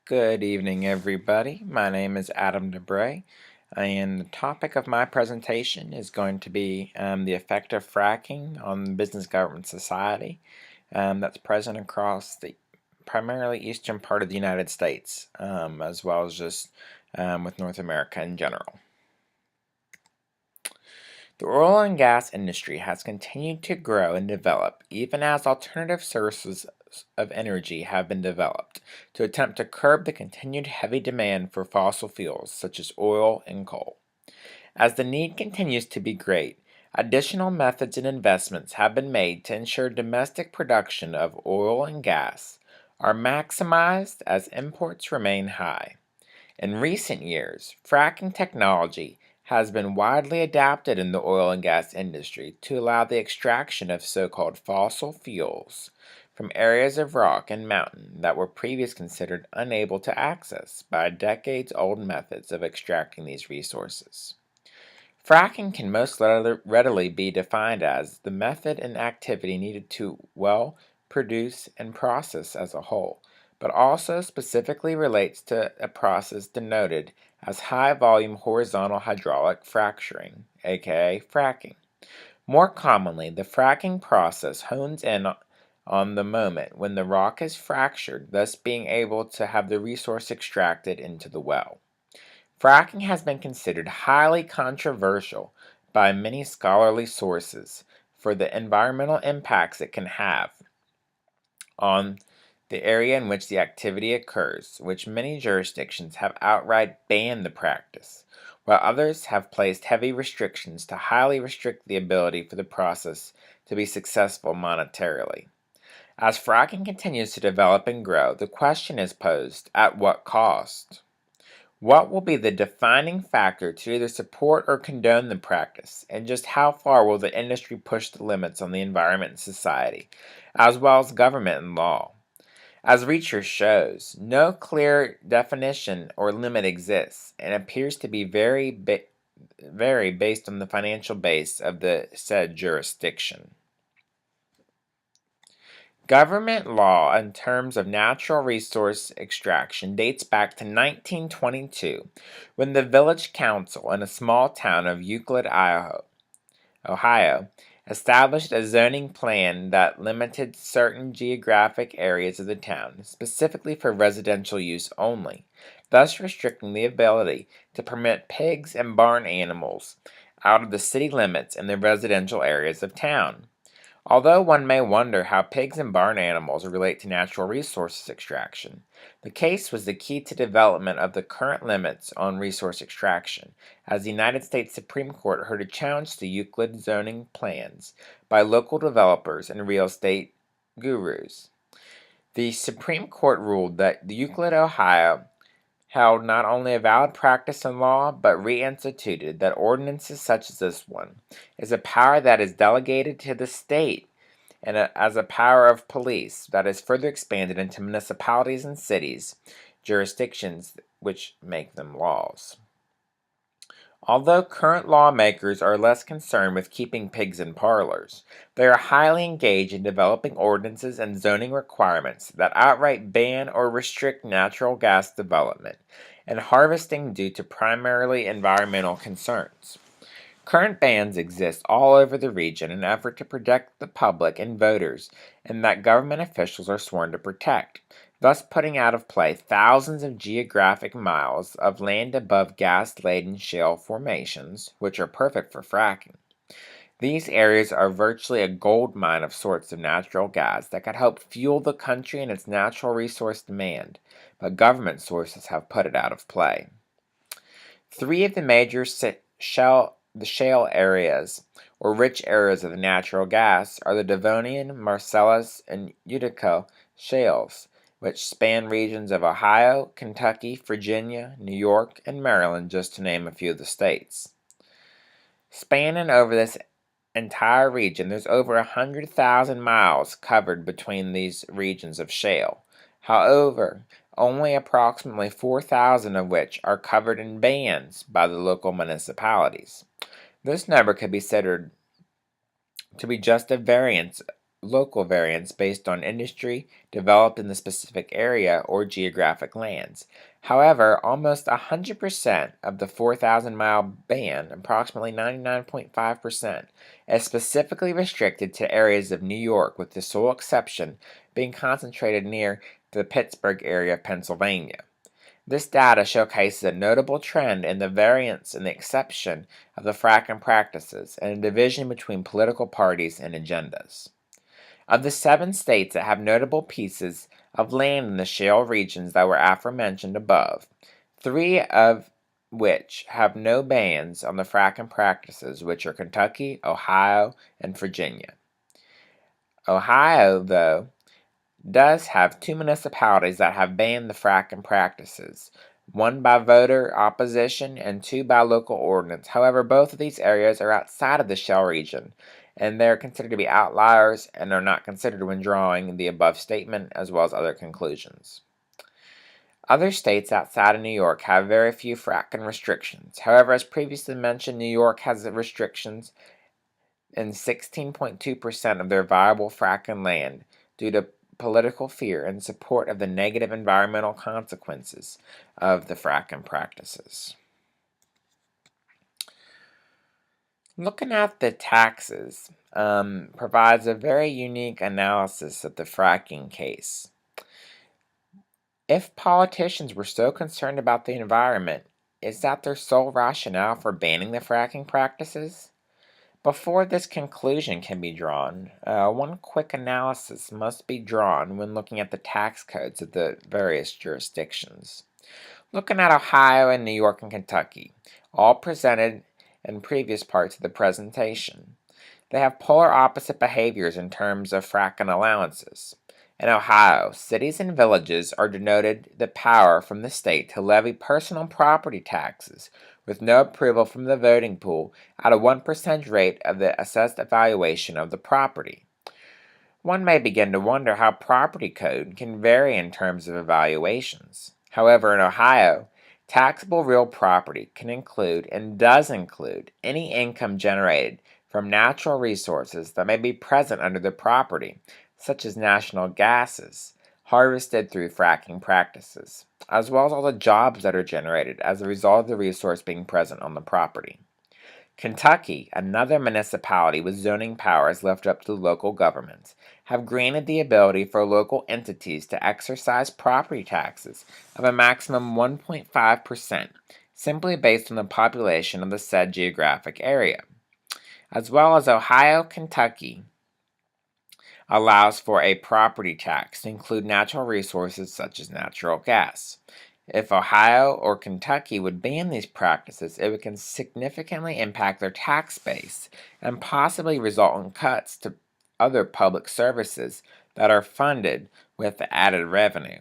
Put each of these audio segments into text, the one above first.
Good evening, everybody. My name is Adam DeBray, and the topic of my presentation is going to be the effect of fracking on business, government, society that's present across the primarily eastern part of the United States, as well as just with North America in general. The oil and gas industry has continued to grow and develop even as alternative sources of energy have been developed to attempt to curb the continued heavy demand for fossil fuels such as oil and coal. As the need continues to be great, additional methods and investments have been made to ensure domestic production of oil and gas are maximized as imports remain high. In recent years, fracking technology has been widely adapted in the oil and gas industry to allow the extraction of so-called fossil fuels from areas of rock and mountain that were previously considered unable to access by decades-old methods of extracting these resources. Fracking can most readily be defined as the method and activity needed to well produce and process as a whole, but also specifically relates to a process denoted as high-volume horizontal hydraulic fracturing, aka fracking. More commonly, the fracking process hones in on the moment when the rock is fractured, thus being able to have the resource extracted into the well. Fracking has been considered highly controversial by many scholarly sources for the environmental impacts it can have on the area in which the activity occurs, which many jurisdictions have outright banned the practice, while others have placed heavy restrictions to highly restrict the ability for the process to be successful monetarily. As fracking continues to develop and grow, the question is posed, at what cost? What will be the defining factor to either support or condone the practice, and just how far will the industry push the limits on the environment and society, as well as government and law? As research shows, no clear definition or limit exists, and appears to be vary based on the financial base of the said jurisdiction. Government law in terms of natural resource extraction dates back to 1922, when the village council in a small town of Euclid, Ohio, established a zoning plan that limited certain geographic areas of the town, specifically for residential use only, thus restricting the ability to permit pigs and barn animals out of the city limits in the residential areas of town. Although one may wonder how pigs and barn animals relate to natural resources extraction, the case was the key to development of the current limits on resource extraction, as the United States Supreme Court heard a challenge to Euclid zoning plans by local developers and real estate gurus. The Supreme Court ruled that Euclid, Ohio, held not only a valid practice in law, but reinstituted that ordinances such as this one is a power that is delegated to the state and as a power of police that is further expanded into municipalities and cities, jurisdictions which make them laws. Although current lawmakers are less concerned with keeping pigs in parlors, they are highly engaged in developing ordinances and zoning requirements that outright ban or restrict natural gas development and harvesting due to primarily environmental concerns. Current bans exist all over the region in an effort to protect the public and voters, and that government officials are sworn to protect, thus putting out of play thousands of geographic miles of land above gas-laden shale formations, which are perfect for fracking. These areas are virtually a gold mine of sorts of natural gas that could help fuel the country and its natural resource demand, but government sources have put it out of play. Three of the major shale areas, or rich areas of the natural gas, are the Devonian, Marcellus, and Utica shales, which span regions of Ohio, Kentucky, Virginia, New York, and Maryland, just to name a few of the states. Spanning over this entire region, there's over 100,000 miles covered between these regions of shale. However, only approximately 4,000 of which are covered in bans by the local municipalities. This number could be considered to be just a variance local variants based on industry developed in the specific area or geographic lands. However, almost 100% of the 4,000-mile ban, approximately 99.5%, is specifically restricted to areas of New York, with the sole exception being concentrated near the Pittsburgh area of Pennsylvania. This data showcases a notable trend in the variance and the exception of the fracking practices and a division between political parties and agendas. Of the 7 states that have notable pieces of land in the shale regions that were aforementioned above, 3 of which have no bans on the fracking practices, which are Kentucky, Ohio, and Virginia. Ohio, though, does have 2 municipalities that have banned the fracking practices, 1 by voter opposition and 2 by local ordinance. However, both of these areas are outside of the shale region, and they're considered to be outliers and are not considered when drawing the above statement as well as other conclusions. Other states outside of New York have very few fracking restrictions. However, as previously mentioned, New York has restrictions in 16.2% of their viable fracking land due to political fear in support of the negative environmental consequences of the fracking practices. Looking at the taxes provides a very unique analysis of the fracking case. If politicians were so concerned about the environment, is that their sole rationale for banning the fracking practices? Before this conclusion can be drawn, one quick analysis must be drawn when looking at the tax codes of the various jurisdictions. Looking at Ohio and New York and Kentucky, all presented in previous parts of the presentation, they have polar opposite behaviors in terms of fracking allowances. In Ohio, cities and villages are denoted the power from the state to levy personal property taxes with no approval from the voting pool at a 1% rate of the assessed valuation of the property. One may begin to wonder how property code can vary in terms of evaluations. However, in Ohio, taxable real property can include and does include any income generated from natural resources that may be present under the property, such as natural gases harvested through fracking practices, as well as all the jobs that are generated as a result of the resource being present on the property. Kentucky, another municipality with zoning powers left up to the local governments, have granted the ability for local entities to exercise property taxes of a maximum 1.5%, simply based on the population of the said geographic area. As well as Ohio, Kentucky allows for a property tax to include natural resources such as natural gas. If Ohio or Kentucky would ban these practices, it would significantly impact their tax base and possibly result in cuts to other public services that are funded with the added revenue.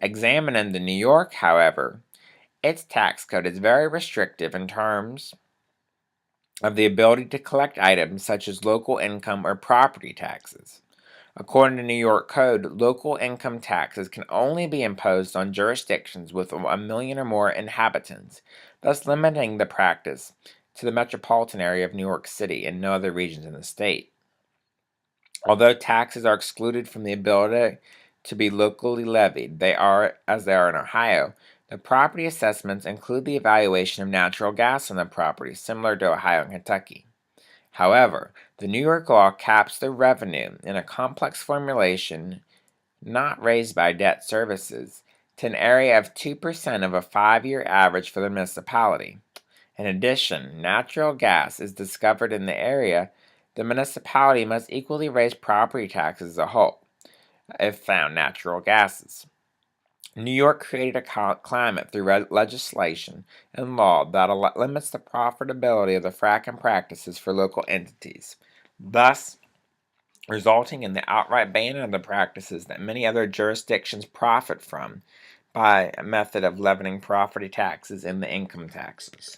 Examining the New York, however, its tax code is very restrictive in terms of the ability to collect items such as local income or property taxes. According to New York Code, local income taxes can only be imposed on jurisdictions with 1 million or more inhabitants, thus limiting the practice to the metropolitan area of New York City and no other regions in the state. Although taxes are excluded from the ability to be locally levied, as they are in Ohio, the property assessments include the evaluation of natural gas on the property, similar to Ohio and Kentucky. However, the New York law caps the revenue in a complex formulation not raised by debt services to an area of 2% of a 5-year average for the municipality. In addition, natural gas is discovered in the area. The municipality must equally raise property taxes as a whole if found natural gases. New York created a climate through legislation and law that limits the profitability of the fracking practices for local entities, thus resulting in the outright banning of the practices that many other jurisdictions profit from by a method of levying property taxes and the income taxes.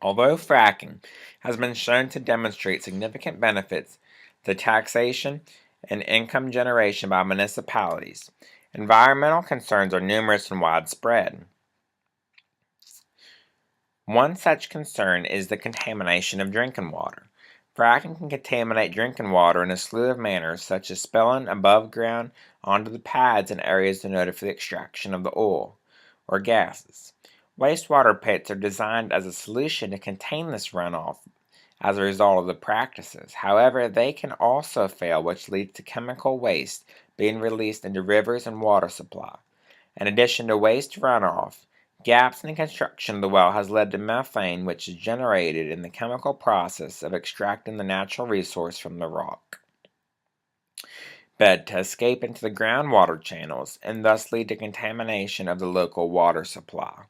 Although fracking has been shown to demonstrate significant benefits to taxation and income generation by municipalities, environmental concerns are numerous and widespread. One such concern is the contamination of drinking water. Fracking can contaminate drinking water in a slew of manners, such as spilling above ground onto the pads in areas denoted for the extraction of the oil or gases. Wastewater pits are designed as a solution to contain this runoff as a result of the practices. However, they can also fail, which leads to chemical waste being released into rivers and water supply. In addition to waste runoff, gaps in the construction of the well has led to methane, which is generated in the chemical process of extracting the natural resource from the rock bed to escape into the groundwater channels and thus lead to contamination of the local water supply.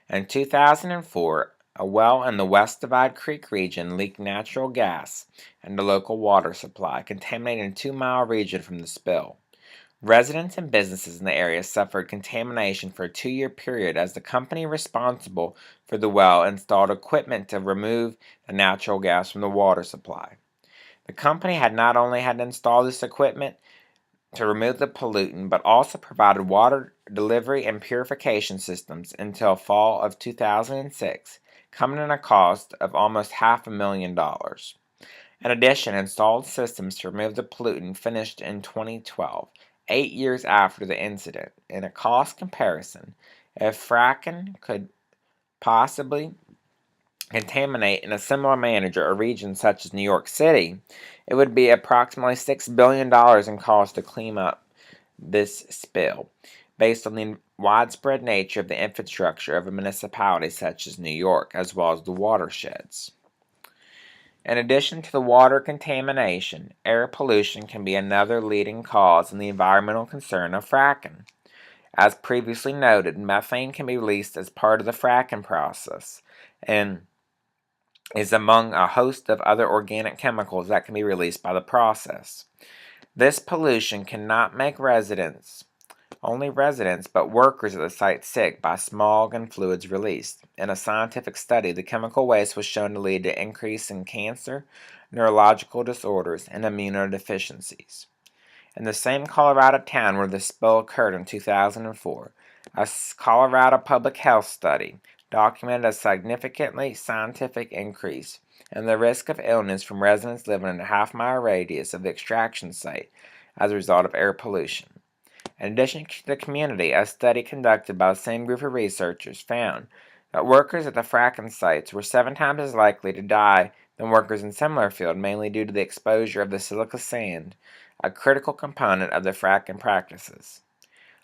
In 2004, a well in the West Divide Creek region leaked natural gas into local water supply, contaminating a 2-mile region from the spill. Residents and businesses in the area suffered contamination for a 2-year period as the company responsible for the well installed equipment to remove the natural gas from the water supply. The company had not only had to install this equipment to remove the pollutant, but also provided water delivery and purification systems until fall of 2006, coming at a cost of almost $500,000. In addition, installed systems to remove the pollutant finished in 2012, 8 years after the incident. In a cost comparison, if fracking could possibly contaminate in a similar manner a region such as New York City, it would be approximately $6 billion in cost to clean up this spill, based on the widespread nature of the infrastructure of a municipality such as New York, as well as the watersheds. In addition to the water contamination, air pollution can be another leading cause in the environmental concern of fracking. As previously noted, methane can be released as part of the fracking process and is among a host of other organic chemicals that can be released by the process. This pollution cannot make only residents, but workers at the site sick by smog and fluids released. In a scientific study, the chemical waste was shown to lead to increase in cancer, neurological disorders, and immunodeficiencies. In the same Colorado town where the spill occurred in 2004, a Colorado public health study documented a significantly scientific increase in the risk of illness from residents living in a half-mile radius of the extraction site as a result of air pollution. In addition to the community, a study conducted by the same group of researchers found that workers at the fracking sites were 7 times as likely to die than workers in similar fields, mainly due to the exposure of the silica sand, a critical component of the fracking practices.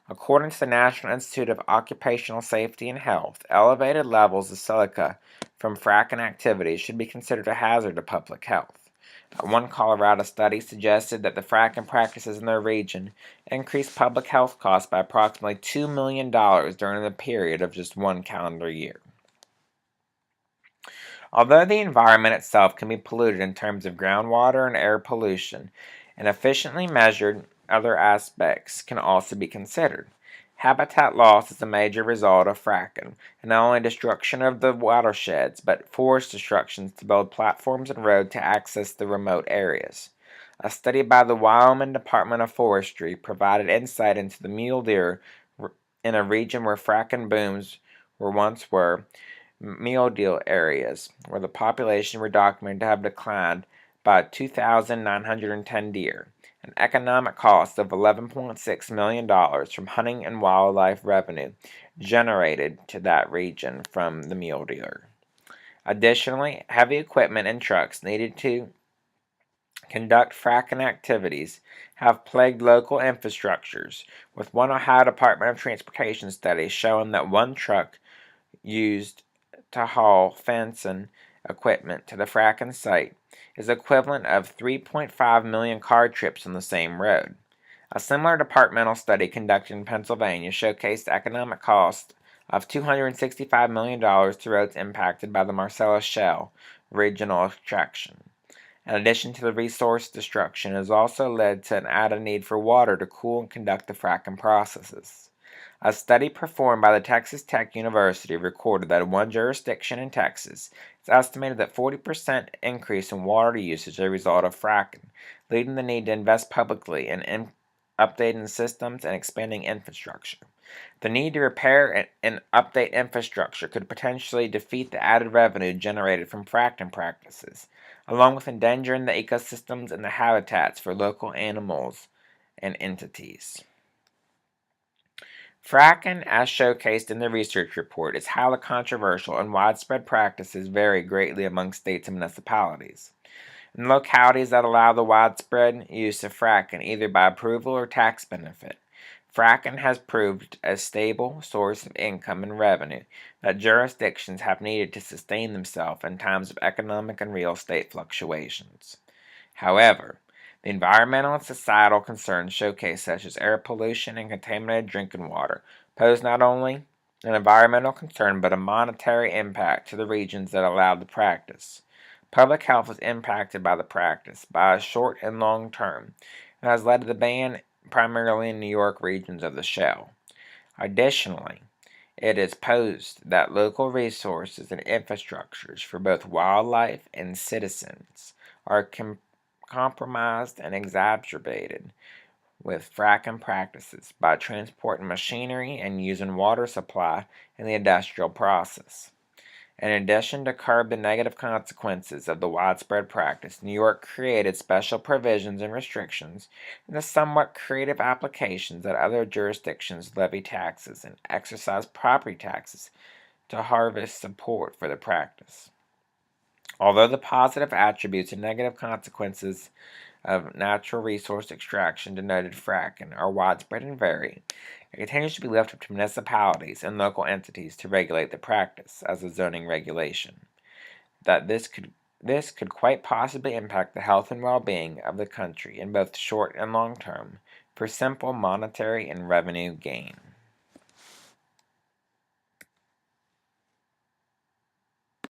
According to the National Institute of Occupational Safety and Health, elevated levels of silica from fracking activities should be considered a hazard to public health. One Colorado study suggested that the fracking practices in their region increased public health costs by approximately $2 million during the period of just 1 calendar year. Although the environment itself can be polluted in terms of groundwater and air pollution, and efficiently measured other aspects can also be considered. Habitat loss is a major result of fracking, and not only destruction of the watersheds, but forest destructions to build platforms and roads to access the remote areas. A study by the Wyoming Department of Forestry provided insight into the mule deer in a region where fracking booms once were mule deer areas, where the population were documented to have declined by 2,910 deer, an economic cost of $11.6 million from hunting and wildlife revenue generated to that region from the mule deer. Additionally, heavy equipment and trucks needed to conduct fracking activities have plagued local infrastructures, with one Ohio Department of Transportation study showing that one truck used to haul fencing equipment to the fracking site is equivalent of 3.5 million car trips on the same road. A similar departmental study conducted in Pennsylvania showcased the economic cost of $265 million to roads impacted by the Marcellus Shale regional extraction. In addition to the resource destruction, it has also led to an added need for water to cool and conduct the fracking processes. A study performed by the Texas Tech University recorded that in one jurisdiction in Texas, it's estimated that 40% increase in water usage as a result of fracking, leading the need to invest publicly in updating systems and expanding infrastructure. The need to repair and update infrastructure could potentially defeat the added revenue generated from fracking practices, along with endangering the ecosystems and the habitats for local animals and entities. Fracking, as showcased in the research report, is highly controversial and widespread practices vary greatly among states and municipalities. In localities that allow the widespread use of fracking, either by approval or tax benefit, fracking has proved a stable source of income and revenue that jurisdictions have needed to sustain themselves in times of economic and real estate fluctuations. However, the environmental and societal concerns showcased, such as air pollution and contaminated drinking water, pose not only an environmental concern but a monetary impact to the regions that allowed the practice. Public health is impacted by the practice by a short and long term, and has led to the ban primarily in New York regions of the shell. Additionally, it is posed that local resources and infrastructures for both wildlife and citizens are compromised and exacerbated with fracking practices by transporting machinery and using water supply in the industrial process. In addition to curb the negative consequences of the widespread practice, New York created special provisions and restrictions and the somewhat creative applications that other jurisdictions levy taxes and exercise property taxes to harvest support for the practice. Although the positive attributes and negative consequences of natural resource extraction denoted fracking are widespread and vary, it continues to be left up to municipalities and local entities to regulate the practice as a zoning regulation. That this could quite possibly impact the health and well-being of the country in both short and long term for simple monetary and revenue gain.